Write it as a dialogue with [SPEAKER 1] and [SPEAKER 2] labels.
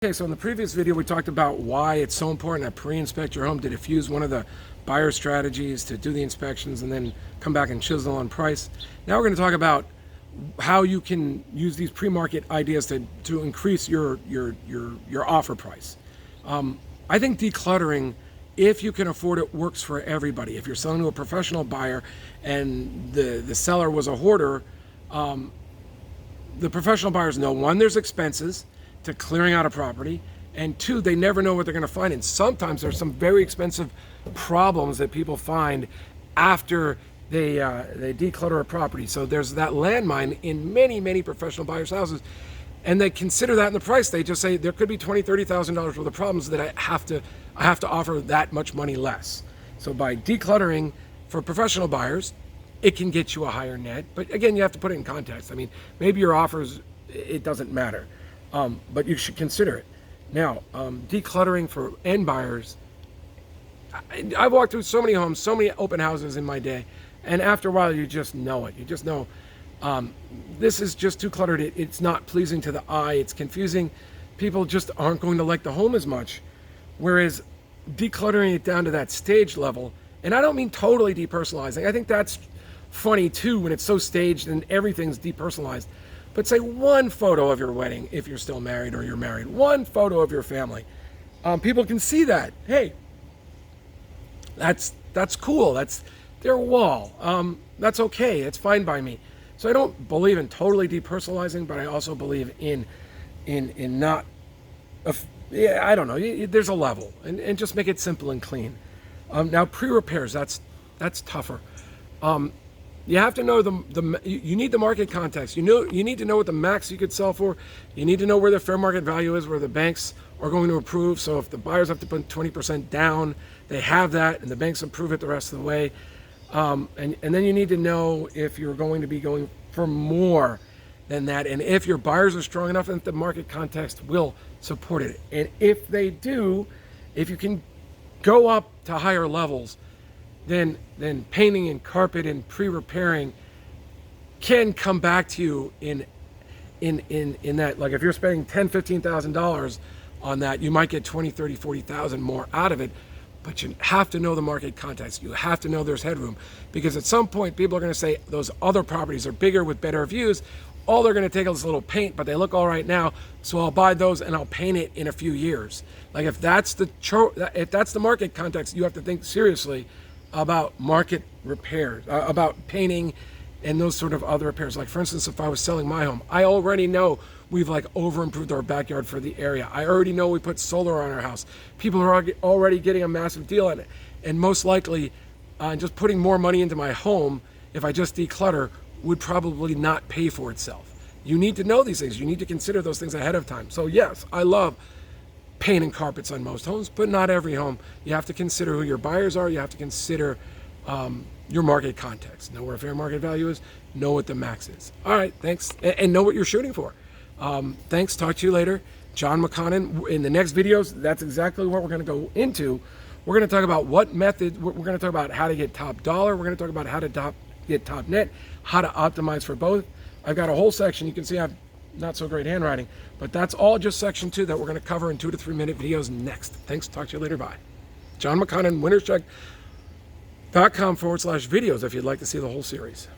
[SPEAKER 1] Okay, so in the previous video, we talked about why it's so important to pre-inspect your home, to diffuse one of the buyer strategies, to do the inspections, and then come back and chisel on price. Now we're going to talk about how you can use these pre-market ideas to increase your offer price. I think decluttering, if you can afford it, works for everybody. If you're selling to a professional buyer and the seller was a hoarder, the professional buyers know, one, there's expenses to clearing out a property, and two, they never know what they're going to find. And sometimes there's some very expensive problems that people find after they declutter a property. So there's that landmine in many professional buyers' houses, and they consider that in the price. They just say there could be $20,000, $30,000 worth of problems that I have to offer that much money less. So by decluttering for professional buyers, it can get you a higher net. But again, you have to put it in context. I mean, maybe your offers, it doesn't matter. But you should consider it. Now, decluttering for end buyers, I've walked through so many homes, so many open houses in my day, and after a while you just know it. You just know this is just too cluttered. It's not pleasing to the eye. It's confusing. People just aren't going to like the home as much. Whereas decluttering it down to that stage level, and I don't mean totally depersonalizing. I think that's funny too when it's so staged and everything's depersonalized. But say one photo of your wedding, if you're still married or you're married, one photo of your family. People can see that. Hey, that's cool. That's their wall. That's okay. It's fine by me. So I don't believe in totally depersonalizing, but I also believe in not. Yeah, I don't know. There's a level, and just make it simple and clean. Now pre-repairs, that's tougher. You have to know you need the market context. You need to know what the max you could sell for. You need to know where the fair market value is, where the banks are going to approve. So if the buyers have to put 20% down, they have that, and the banks approve it the rest of the way. And then you need to know if you're going to be going for more than that, and if your buyers are strong enough and the market context will support it. And if they do, if you can go up to higher levels, then painting and carpet and pre-repairing can come back to you in that. Like if you're spending $10,000, $15,000 on that, you might get 20, 30, 40,000 more out of it. But you have to know the market context. You have to know there's headroom, because at some point people are going to say those other properties are bigger with better views. All they're going to take is a little paint, but they look all right now, so I'll buy those and I'll paint it in a few years. Like if that's the market context, you have to think seriously about market repairs, about painting and those sort of other repairs. Like for instance, if I was selling my home, I already know we've like over improved our backyard for the area. I already know we put solar on our house. People are already getting a massive deal on it. And most likely just putting more money into my home, if I just declutter, would probably not pay for itself. You need to know these things. You need to consider those things ahead of time. So yes, I love paint and carpets on most homes, but not every home. You have to consider who your buyers are. You have to consider your market context. Know where fair market value is. Know what the max is. All right, thanks, and know what you're shooting for. Thanks. Talk to you later. John McConnin. In the next videos, that's exactly what we're going to go into. We're going to talk about what method. We're going to talk about how to get top dollar. We're going to talk about how to get top net, how to optimize for both. I've got a whole section. You can see I've not so great handwriting, but that's all just section 2 that we're going to cover in 2 to 3 minute videos next. Thanks. Talk to you later. Bye. John McConnin, winnerscheck.com/videos if you'd like to see the whole series.